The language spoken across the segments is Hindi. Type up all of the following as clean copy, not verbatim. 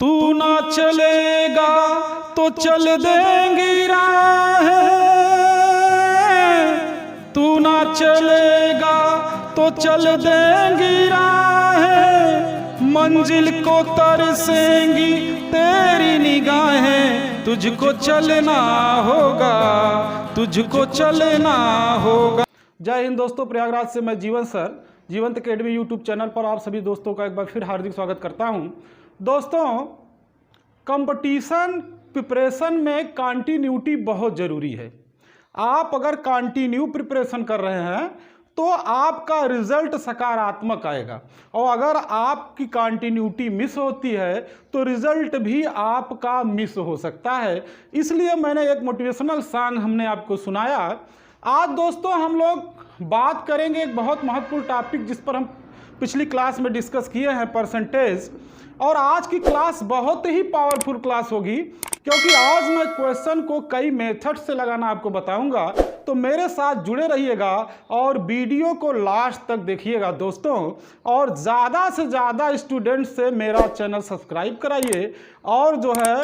तू ना चलेगा तो चल देंगी राहें, तू ना चलेगा तो चल देंगी राहें, मंजिल को तरसेंगी तेरी निगाहें, तुझको चलना होगा, तुझको चलना होगा। जय हिंद दोस्तों, प्रयागराज से मैं जीवन सर जीवंत अकेडमी यूट्यूब चैनल पर आप सभी दोस्तों का एक बार फिर हार्दिक स्वागत करता हूं। दोस्तों, कंपटीशन प्रिपरेशन में कंटिन्यूटी बहुत ज़रूरी है। आप अगर कंटिन्यू प्रिपरेशन कर रहे हैं तो आपका रिजल्ट सकारात्मक आएगा, और अगर आपकी कंटिन्यूटी मिस होती है तो रिजल्ट भी आपका मिस हो सकता है। इसलिए मैंने एक मोटिवेशनल सॉन्ग हमने आपको सुनाया। आज दोस्तों हम लोग बात करेंगे एक बहुत महत्वपूर्ण टॉपिक जिस पर हम पिछली क्लास में डिस्कस किए हैं, परसेंटेज। और आज की क्लास बहुत ही पावरफुल क्लास होगी, क्योंकि आज मैं क्वेश्चन को कई मेथड से लगाना आपको बताऊंगा। तो मेरे साथ जुड़े रहिएगा और वीडियो को लास्ट तक देखिएगा दोस्तों, और ज़्यादा से ज़्यादा स्टूडेंट से मेरा चैनल सब्सक्राइब कराइए और जो है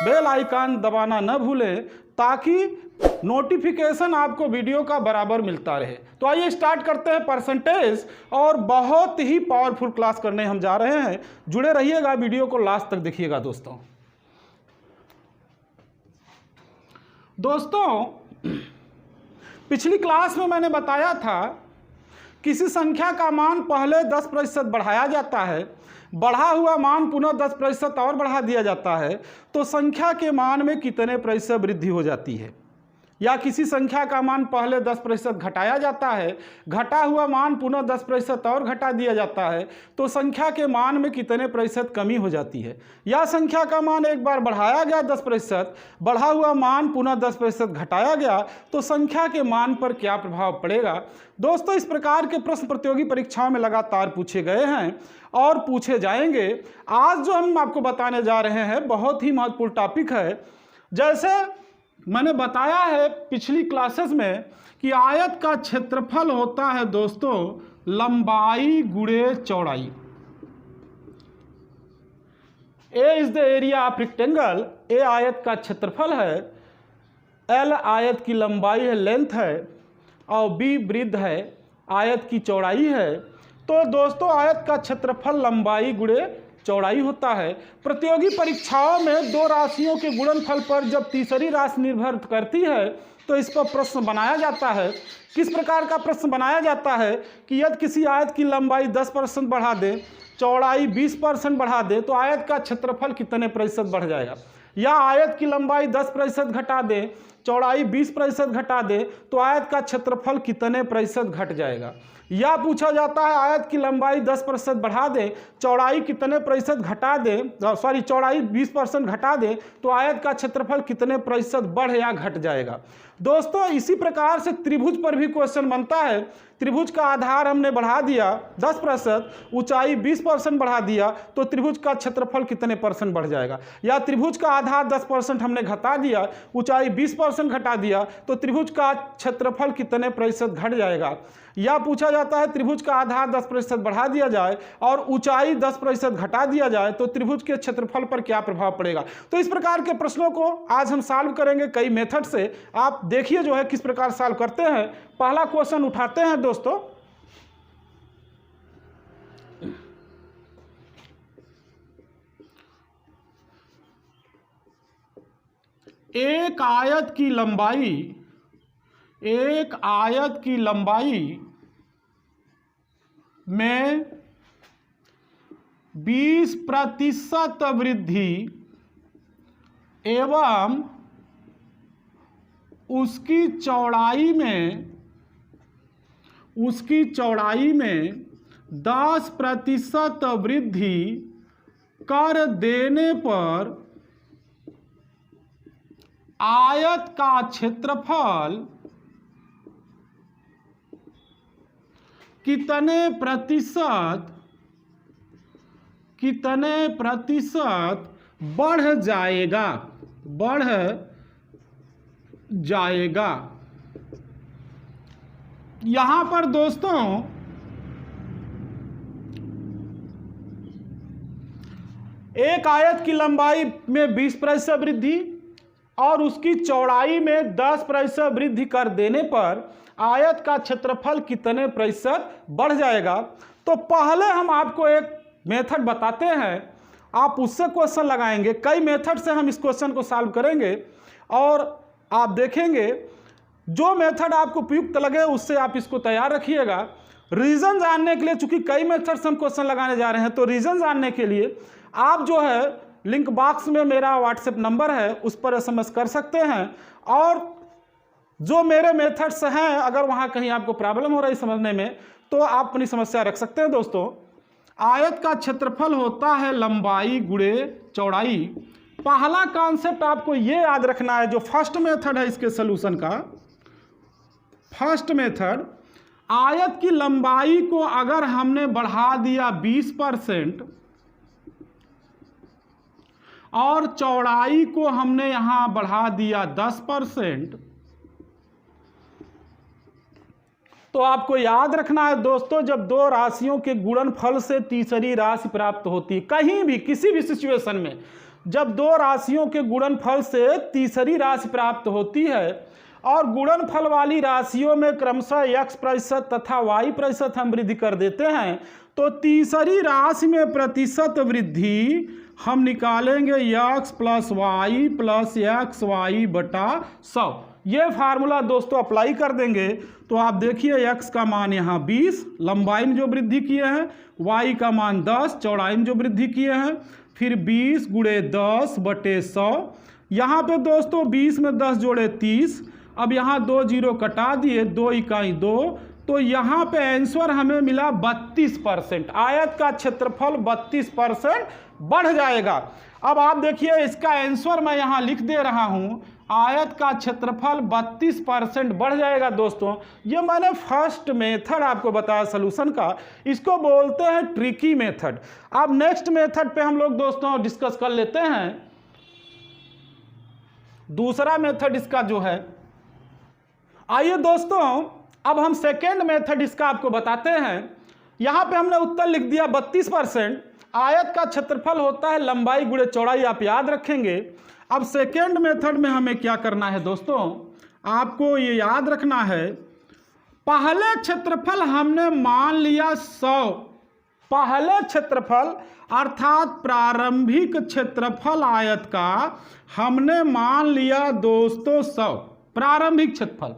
बेल आइकन दबाना न भूलें, ताकि नोटिफिकेशन आपको वीडियो का बराबर मिलता रहे। तो आइए स्टार्ट करते हैं परसेंटेज, और बहुत ही पावरफुल क्लास करने हम जा रहे हैं। जुड़े रहिएगा, वीडियो को लास्ट तक देखिएगा दोस्तों। पिछली क्लास में मैंने बताया था किसी संख्या का मान पहले 10% बढ़ाया जाता है, बढ़ा हुआ मान पुनः 10% और बढ़ा दिया जाता है, तो संख्या के मान में कितने प्रतिशत वृद्धि हो जाती है। या किसी संख्या का मान पहले 10% घटाया जाता है, घटा हुआ मान पुनः 10% और घटा दिया जाता है, तो संख्या के मान में कितने प्रतिशत कमी हो जाती है। या संख्या का मान एक बार बढ़ाया गया 10%, बढ़ा हुआ मान पुनः 10% घटाया गया, तो संख्या के मान पर क्या प्रभाव पड़ेगा। दोस्तों, इस प्रकार के प्रश्न प्रतियोगी परीक्षाओं में लगातार पूछे गए हैं और पूछे जाएंगे। आज जो हम आपको बताने जा रहे हैं बहुत ही महत्वपूर्ण टॉपिक है। जैसे मैंने बताया है पिछली क्लासेस में कि आयत का क्षेत्रफल होता है दोस्तों लंबाई गुणे चौड़ाई। A is the area of rectangle, A आयत का क्षेत्रफल है, एल आयत की लंबाई है, लेंथ है, और बी ब्रीथ है, आयत की चौड़ाई है। तो दोस्तों आयत का क्षेत्रफल लंबाई गुणे चौड़ाई होता है। प्रतियोगी परीक्षाओं में दो राशियों के गुणनफल पर जब तीसरी राशि निर्भर करती है तो इस पर प्रश्न बनाया जाता है। किस प्रकार का प्रश्न बनाया जाता है कि यदि किसी आयत की लंबाई 10% बढ़ा दें, चौड़ाई 20% बढ़ा दें, तो आयत का क्षेत्रफल कितने प्रतिशत बढ़ जाएगा। या आयत की लंबाई 10% घटा दें, चौड़ाई 20% घटा दें, तो आयत का क्षेत्रफल कितने प्रतिशत घट जाएगा। या पूछा जाता है आयत की लंबाई 10% बढ़ा दें, चौड़ाई कितने प्रतिशत घटा दें, चौड़ाई 20% घटा दें, तो आयत का क्षेत्रफल कितने प्रतिशत बढ़ या घट जाएगा। दोस्तों इसी प्रकार से त्रिभुज पर भी क्वेश्चन बनता है। त्रिभुज का आधार हमने बढ़ा दिया 10%, ऊंचाई 20% बढ़ा दिया, तो त्रिभुज का क्षेत्रफल कितने परसेंट बढ़ जाएगा। या त्रिभुज का आधार 10% हमने घटा दिया, ऊंचाई 20% घटा दिया, तो त्रिभुज का क्षेत्रफल कितने प्रतिशत घट जाएगा। या पूछा जाता है त्रिभुज का आधार 10% बढ़ा दिया जाए और ऊंचाई 10% घटा दिया जाए, तो त्रिभुज के क्षेत्रफल पर क्या प्रभाव पड़ेगा। तो इस प्रकार के प्रश्नों को आज हम सॉल्व करेंगे कई मेथड से। आप देखिए जो है किस प्रकार सॉल्व करते हैं। पहला क्वेश्चन उठाते हैं दोस्तों। एक आयत की लंबाई में 20% वृद्धि एवं उसकी चौड़ाई में 10% वृद्धि कर देने पर आयत का क्षेत्रफल कितने प्रतिशत बढ़ जाएगा। यहां पर दोस्तों एक आयत की लंबाई में 20% वृद्धि और उसकी चौड़ाई में 10% वृद्धि कर देने पर आयत का क्षेत्रफल कितने प्रतिशत बढ़ जाएगा। तो पहले हम आपको एक मेथड बताते हैं, आप उससे क्वेश्चन लगाएंगे। कई मेथड से हम इस क्वेश्चन को सॉल्व करेंगे और आप देखेंगे जो मेथड आपको उपयुक्त लगे उससे आप इसको तैयार रखिएगा। रीजन जानने के लिए, चूंकि कई मेथड से हम क्वेश्चन लगाने जा रहे हैं, तो रीजन जानने के लिए आप जो है लिंक बॉक्स में मेरा व्हाट्सएप नंबर है, उस पर SMS कर सकते हैं। और जो मेरे मेथड्स हैं, अगर वहाँ कहीं आपको प्रॉब्लम हो रही समझने में, तो आप अपनी समस्या रख सकते हैं। दोस्तों, आयत का क्षेत्रफल होता है लंबाई गुणे चौड़ाई। पहला कॉन्सेप्ट आपको ये याद रखना है, जो फर्स्ट मेथड है इसके सलूशन का। फर्स्ट मेथड, आयत की लंबाई को अगर हमने बढ़ा दिया 20% और चौड़ाई को हमने यहां बढ़ा दिया 10%, तो आपको याद रखना है दोस्तों, जब दो राशियों के गुणनफल से तीसरी राशि प्राप्त होती है, कहीं भी किसी भी सिचुएशन में जब दो राशियों के गुणनफल से तीसरी राशि प्राप्त होती है और गुणनफल वाली राशियों में क्रमशः x% तथा y% हम वृद्धि कर देते हैं, तो तीसरी राशि में प्रतिशत वृद्धि हम निकालेंगे x + y + xy बटा 100। ये फार्मूला दोस्तों अप्लाई कर देंगे तो आप देखिए x का मान यहाँ 20 लंबाई में जो वृद्धि किए हैं, y का मान 10 चौड़ाई में जो वृद्धि किए हैं, फिर 20 × 10 बटे 100। यहाँ पे दोस्तों 20 में 10 जोड़े 30, अब यहाँ 2 जीरो कटा दिए, 2 इकाई 2, तो यहाँ पे आंसर हमें मिला 32%। आयत का क्षेत्रफल 32% बढ़ जाएगा। अब आप देखिए इसका आंसर मैं यहाँ लिख दे रहा हूँ, आयत का क्षेत्रफल 32% बढ़ जाएगा। दोस्तों, ये मैंने फर्स्ट मेथड आपको बताया सलूशन का, इसको बोलते हैं ट्रिकी मेथड। अब नेक्स्ट मेथड पे हम लोग दोस्तों डिस्कस कर लेते हैं। दूसरा मेथड इसका जो है, आइए दोस्तों अब हम सेकेंड मेथड इसका आपको बताते हैं। यहां पे हमने उत्तर लिख दिया 32%। आयत का क्षेत्रफल होता है लंबाई गुणे चौड़ाई, आप याद रखेंगे। अब सेकेंड मेथड में हमें क्या करना है दोस्तों, आपको ये याद रखना है, पहले क्षेत्रफल हमने मान लिया 100। पहले क्षेत्रफल अर्थात प्रारंभिक क्षेत्रफल आयत का हमने मान लिया दोस्तों 100 प्रारंभिक क्षेत्रफल।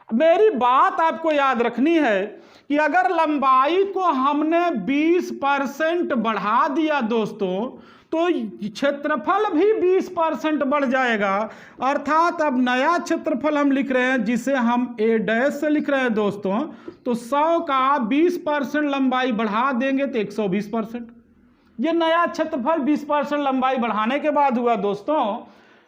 मेरी बात आपको याद रखनी है कि अगर लंबाई को हमने 20% बढ़ा दिया दोस्तों, तो क्षेत्रफल भी 20% बढ़ जाएगा। अर्थात अब नया क्षेत्रफल हम लिख रहे हैं जिसे हम a' से लिख रहे हैं दोस्तों, तो 100 का 20% लंबाई बढ़ा देंगे तो 120%। ये नया क्षेत्रफल 20% लंबाई बढ़ाने के बाद हुआ दोस्तों,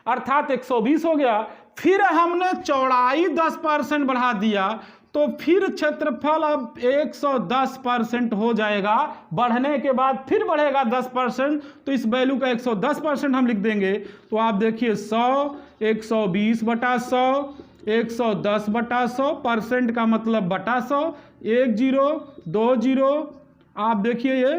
अर्थात 120 हो गया। फिर हमने चौड़ाई 10% बढ़ा दिया, तो फिर क्षेत्रफल अब 110% हो जाएगा। बढ़ने के बाद फिर बढ़ेगा 10%, तो इस वैल्यू का 110% हम लिख देंगे। तो आप देखिए 100, 120 बटा 100, 110 बटा 100, परसेंट का मतलब बटा 100, 1 0 2 0, आप देखिए ये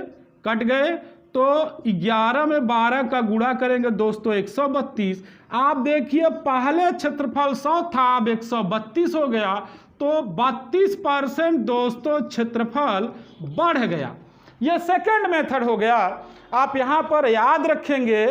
कट गए, तो 11 में 12 का गुणा करेंगे दोस्तों 132। आप देखिए पहले क्षेत्रफल 100 था, अब 132 हो गया, तो 32% दोस्तों क्षेत्रफल बढ़ गया। यह सेकंड मेथड हो गया। आप यहां पर याद रखेंगे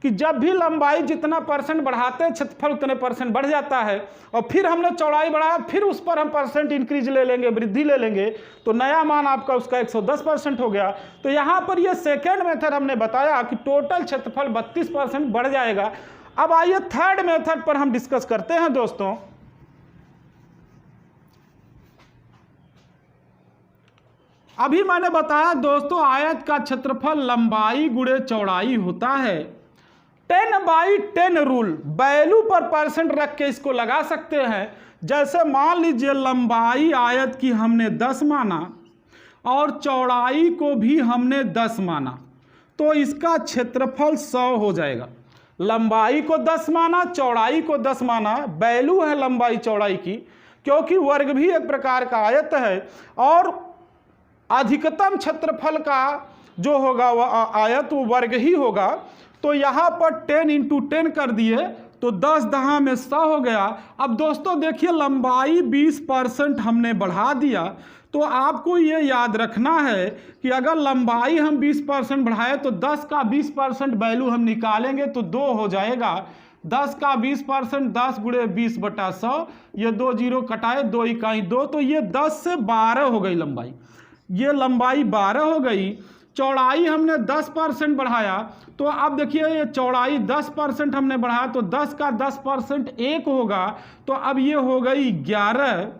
कि जब भी लंबाई जितना परसेंट बढ़ाते हैं क्षेत्रफल उतने परसेंट बढ़ जाता है, और फिर हमने चौड़ाई बढ़ाया, फिर उस पर हम परसेंट इंक्रीज ले लेंगे, वृद्धि ले लेंगे, तो नया मान आपका उसका 110% हो गया। तो यहाँ पर ये सेकेंड मेथड हमने बताया कि टोटल क्षेत्रफल 32% बढ़ जाएगा। अब आइए थर्ड मेथड पर हम डिस्कस करते हैं दोस्तों। अभी मैंने बताया दोस्तों आयत का क्षेत्रफल लंबाई गुणे चौड़ाई होता है। 10/10 रूल वैल्यू पर परसेंट रख के इसको लगा सकते हैं। जैसे मान लीजिए लंबाई आयत की हमने 10 माना और चौड़ाई को भी हमने 10 माना, तो इसका क्षेत्रफल 100 हो जाएगा। लंबाई को 10 माना, चौड़ाई को 10 माना, वैल्यू है लंबाई चौड़ाई की, क्योंकि वर्ग भी एक प्रकार का आयत है, और अधिकतम क्षेत्रफल का जो होगा वह आयत वो वर्ग ही होगा। तो यहाँ पर 10 × 10 कर दिए तो 10 10 में 100 हो गया। अब दोस्तों देखिए लंबाई 20% हमने बढ़ा दिया, तो आपको ये याद रखना है कि अगर लंबाई हम 20% बढ़ाए तो 10 का 20% वैल्यू हम निकालेंगे तो 2 हो जाएगा। 10 का 20% 10 × 20/100, ये 2 0 कटाए 2 इकाई 2, तो ये 10 से 12 हो गई लंबाई, ये लंबाई 12 हो गई। चौड़ाई हमने 10% बढ़ाया, तो अब देखिए ये चौड़ाई 10% हमने बढ़ाया तो 10 का 10% 1 होगा, तो अब ये हो गई 11।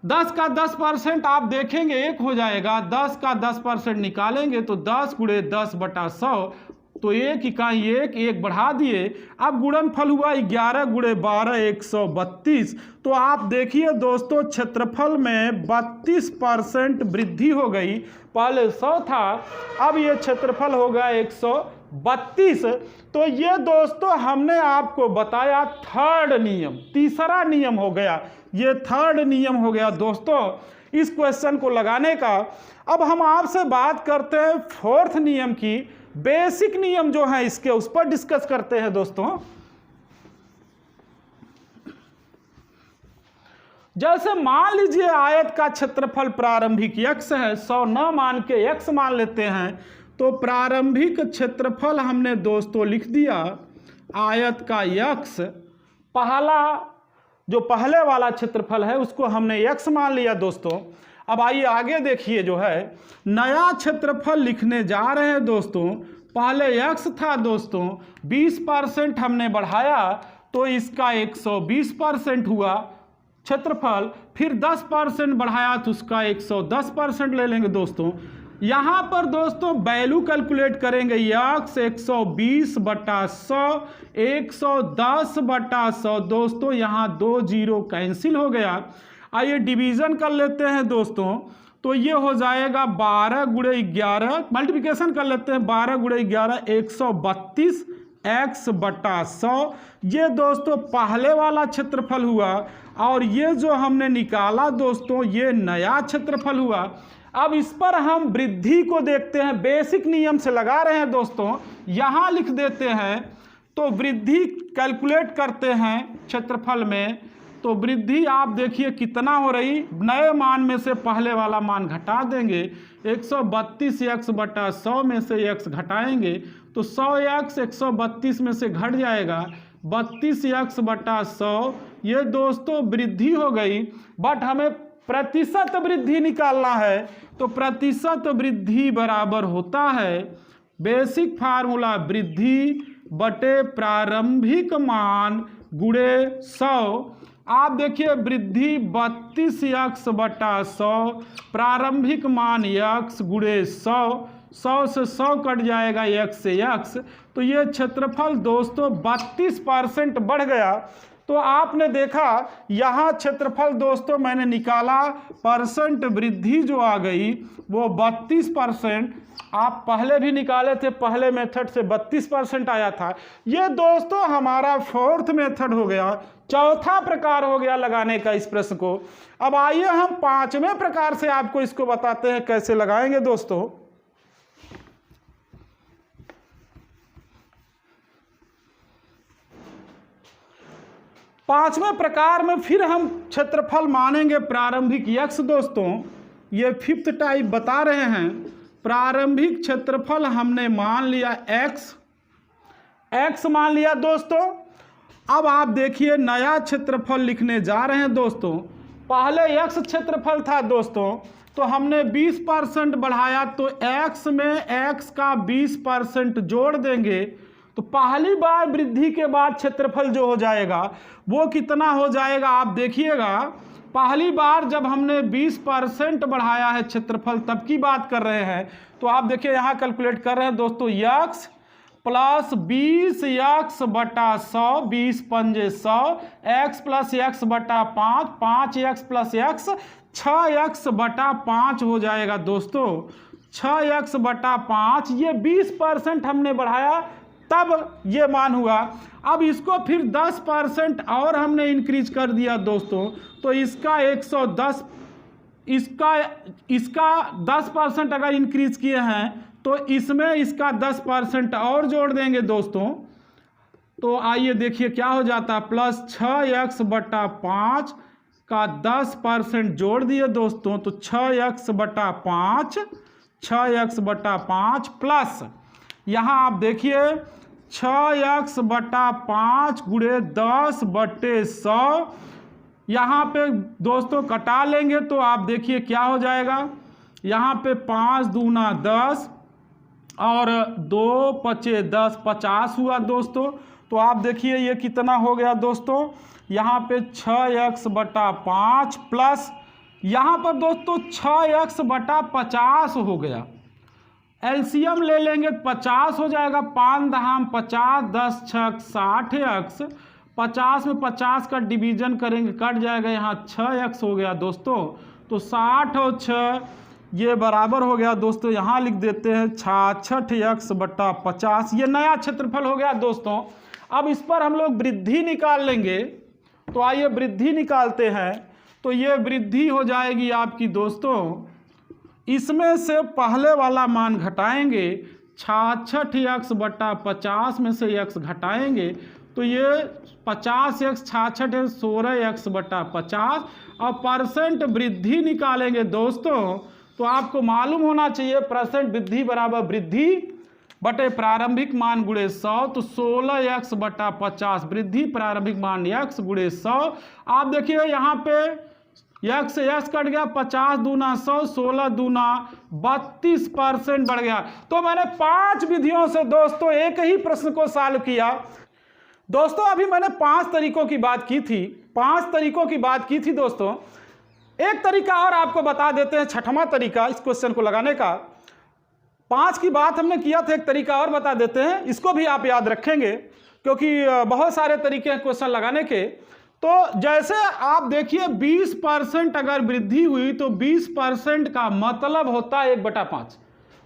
10 का 10% आप देखेंगे 1 हो जाएगा, 10 का 10% निकालेंगे तो 10 × 10/100, तो 1 इकाई 1, 1 बढ़ा दिए। अब गुणनफल हुआ 11 × 12 132। तो आप देखिए दोस्तों क्षेत्रफल में 32% वृद्धि हो गई। पहले 100 था, अब ये क्षेत्रफल हो गया 132। तो ये दोस्तों हमने आपको बताया थर्ड नियम, तीसरा नियम हो गया, ये थर्ड नियम हो गया दोस्तों इस क्वेश्चन को लगाने का। अब हम आपसे बात करते हैं फोर्थ नियम की, बेसिक नियम जो है इसके उस पर डिस्कस करते हैं दोस्तों। जैसे मान लीजिए आयत का क्षेत्रफल प्रारंभिक x है, 100 न मान के x मान लेते हैं, तो प्रारंभिक क्षेत्रफल हमने दोस्तों लिख दिया आयत का x, पहला जो पहले वाला क्षेत्रफल है उसको हमने x मान लिया दोस्तों। अब आइए आगे देखिए, जो है नया क्षेत्रफल लिखने जा रहे हैं दोस्तों। पहले x था दोस्तों, 20% हमने बढ़ाया तो इसका 120% हुआ क्षेत्रफल, फिर 10% बढ़ाया तो उसका 110% ले लेंगे दोस्तों। यहाँ पर दोस्तों वैल्यू कैलकुलेट करेंगे, x 120/100, 110/100 दोस्तों, यहाँ 2 0 कैंसिल हो गया। आइए डिवीज़न कर लेते हैं दोस्तों, तो ये हो जाएगा 12 × 11, मल्टीप्लिकेशन कर लेते हैं 12 × 11 132 x/100। ये दोस्तों पहले वाला क्षेत्रफल हुआ, और ये जो हमने निकाला दोस्तों ये नया क्षेत्रफल हुआ। अब इस पर हम वृद्धि को देखते हैं, बेसिक नियम से लगा रहे हैं दोस्तों, यहाँ लिख देते हैं। तो वृद्धि कैलकुलेट करते हैं क्षेत्रफल में, तो वृद्धि आप देखिए कितना हो रही, नए मान में से पहले वाला मान घटा देंगे, 132 x/100 में से x घटाएंगे तो 100x 132 में से घट जाएगा, 32 x/100। ये दोस्तों वृद्धि हो गई, बट हमें प्रतिशत वृद्धि निकालना है, तो प्रतिशत वृद्धि बराबर होता है बेसिक फार्मूला वृद्धि बटे प्रारंभिक मान गुणे 100। आप देखिए वृद्धि 32 x/100, प्रारंभिक मान x गुणे 100, 100 से 100 कट जाएगा, x से x, तो ये क्षेत्रफल दोस्तों 32% बढ़ गया। तो आपने देखा यहाँ क्षेत्रफल दोस्तों मैंने निकाला, परसेंट वृद्धि जो आ गई वो 32%। आप पहले भी निकाले थे, पहले मेथड से 32% आया था। ये दोस्तों हमारा फोर्थ मेथड हो गया, चौथा प्रकार हो गया लगाने का इस प्रश्न को। अब आइए हम पांचवें प्रकार से आपको इसको बताते हैं कैसे लगाएंगे दोस्तों। पांचवें प्रकार में फिर हम क्षेत्रफल मानेंगे प्रारंभिक x दोस्तों, ये फिफ्थ टाइप बता रहे हैं। प्रारंभिक क्षेत्रफल हमने मान लिया x मान लिया दोस्तों। अब आप देखिए नया क्षेत्रफल लिखने जा रहे हैं दोस्तों। पहले x क्षेत्रफल था दोस्तों, तो हमने 20% बढ़ाया तो x में x का 20% जोड़ देंगे, तो पहली बार वृद्धि के बाद क्षेत्रफल जो हो जाएगा वो कितना हो जाएगा आप देखिएगा। पहली बार जब हमने 20% बढ़ाया है क्षेत्रफल तब की बात कर रहे हैं, तो आप देखिए यहाँ कैलकुलेट कर रहे हैं दोस्तों, x प्लस 20x/100, 20 पंजे 100, x plus x/5, 5x plus x, 6x/5 हो जाएगा दोस्तों, 6x/5। ये 20% हमने बढ़ाया तब ये मान हुआ। अब इसको फिर 10% और हमने इंक्रीज कर दिया दोस्तों, तो इसका इसका 10% अगर इंक्रीज किए हैं तो इसमें इसका 10% और जोड़ देंगे दोस्तों। तो आइए देखिए क्या हो जाता है, प्लस 6x/5 का 10% जोड़ दिए दोस्तों, तो 6x/5 प्लस यहाँ आप देखिए 6x/5 गुणे 10/100। यहाँ पे दोस्तों कटा लेंगे तो आप देखिए क्या हो जाएगा, यहाँ पे 5 दूना 10 और 2 पचे 10, 50 हुआ दोस्तों। तो आप देखिए ये कितना हो गया दोस्तों, यहाँ पे 6x/5 प्लस यहाँ पर दोस्तों 6x/50 हो गया। एलसीएम ले लेंगे 50 हो जाएगा, 5 दहाम 50, 10 छक 60x, 50 में 50 का डिवीजन करेंगे कट जाएगा, यहाँ 6x हो गया दोस्तों। तो 60 और 6 ये बराबर हो गया दोस्तों, यहाँ लिख देते हैं 66x/50। ये नया क्षेत्रफल हो गया दोस्तों। अब इस पर हम लोग वृद्धि निकाल लेंगे, तो आइए वृद्धि निकालते हैं। तो ये वृद्धि हो जाएगी आपकी दोस्तों, इसमें से पहले वाला मान घटाएंगे, 66x/50 में से x घटाएंगे तो ये 50x 66 है 16x/50। और परसेंट वृद्धि निकालेंगे दोस्तों, तो आपको मालूम होना चाहिए परसेंट वृद्धि बराबर वृद्धि बटे प्रारंभिक मान गुणे 100। तो 16x/50 वृद्धि प्रारंभिक मान x गुणे 100। आप देखिए यहाँ पे x से x कट गया, 50 दूना 100, 16 दूना 32% बढ़ गया। तो मैंने 5 विधियों से दोस्तों एक ही प्रश्न को सॉल्व किया। दोस्तों अभी मैंने 5 तरीकों की बात की थी, 5 तरीकों की बात की थी दोस्तों। एक तरीका और आपको बता देते हैं, छठवां तरीका इस क्वेश्चन को लगाने का। 5 की बात हमने किया था, एक तरीका और बता देते हैं, इसको भी आप याद रखेंगे क्योंकि बहुत सारे तरीके हैं क्वेश्चन लगाने के। तो जैसे आप देखिए 20% अगर वृद्धि हुई तो 20% का मतलब होता है 1/5।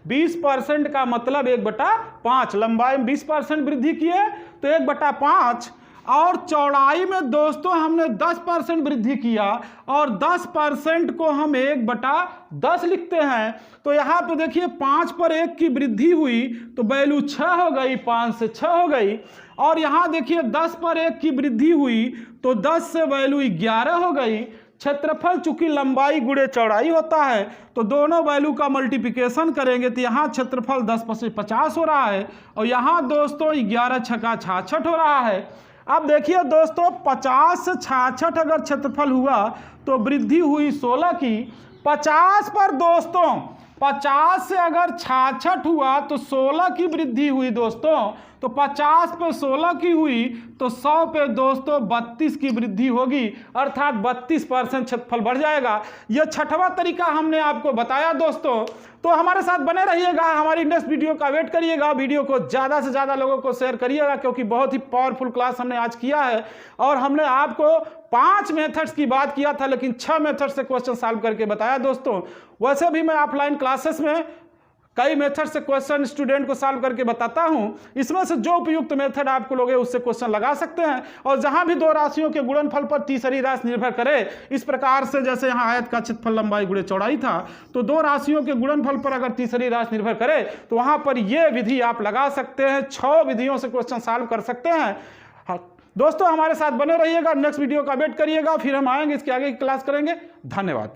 20% का मतलब 1/5, लंबाई में 20% वृद्धि किए तो 1/5। और चौड़ाई में दोस्तों हमने 10% वृद्धि किया और 10% को हम 1/10 लिखते हैं। तो यहाँ पे देखिए 5 पर 1 की वृद्धि हुई तो वैल्यू 6 हो गई, 5 से 6 हो गई। और यहाँ देखिए 10 पर 1 की वृद्धि हुई तो 10 से वैल्यू 11 हो गई। क्षेत्रफल चूंकि लंबाई गुणे चौड़ाई होता है तो दोनों वैल्यू का मल्टीप्लिकेशन करेंगे तो यहाँ क्षेत्रफल 10 × 50 हो रहा है और यहाँ दोस्तों 11 × 6 = 66 हो रहा है। अब देखिए दोस्तों 50 से 66 अगर क्षेत्रफल हुआ तो वृद्धि हुई 16 की। 50 पर दोस्तों 50 से अगर 66 हुआ तो 16 की वृद्धि हुई दोस्तों। तो 50 पे 16 की हुई तो 100 पे दोस्तों 32 की वृद्धि होगी, अर्थात 32% क्षेत्रफल बढ़ जाएगा। यह छठवां तरीका हमने आपको बताया दोस्तों। तो हमारे साथ बने रहिएगा, हमारी नेक्स्ट वीडियो का वेट करिएगा। वीडियो को ज़्यादा से ज़्यादा लोगों को शेयर करिएगा क्योंकि बहुत ही पावरफुल क्लास हमने आज किया है। और हमने आपको 5 मेथड्स की बात किया था लेकिन 6 मेथड से क्वेश्चन सॉल्व करके बताया दोस्तों। वैसे भी मैं ऑफलाइन क्लासेस में कई मेथड से क्वेश्चन स्टूडेंट को सॉल्व करके बताता हूं, इसमें से जो उपयुक्त मेथड आपको लोगे उससे क्वेश्चन लगा सकते हैं। और जहां भी 2 राशियों के गुणनफल पर तीसरी राशि निर्भर करे, इस प्रकार से जैसे यहाँ आयत का क्षेत्रफल लंबाई गुणे चौड़ाई था, तो 2 राशियों के गुणनफल पर अगर तीसरी राशि निर्भर करे तो वहां पर यह विधि आप लगा सकते हैं। 6 विधियों से क्वेश्चन सॉल्व कर सकते हैं। दोस्तों हमारे साथ बने रहिएगा, नेक्स्ट वीडियो का वेट करिएगा, फिर हम आएंगे इसके आगे की क्लास करेंगे। धन्यवाद।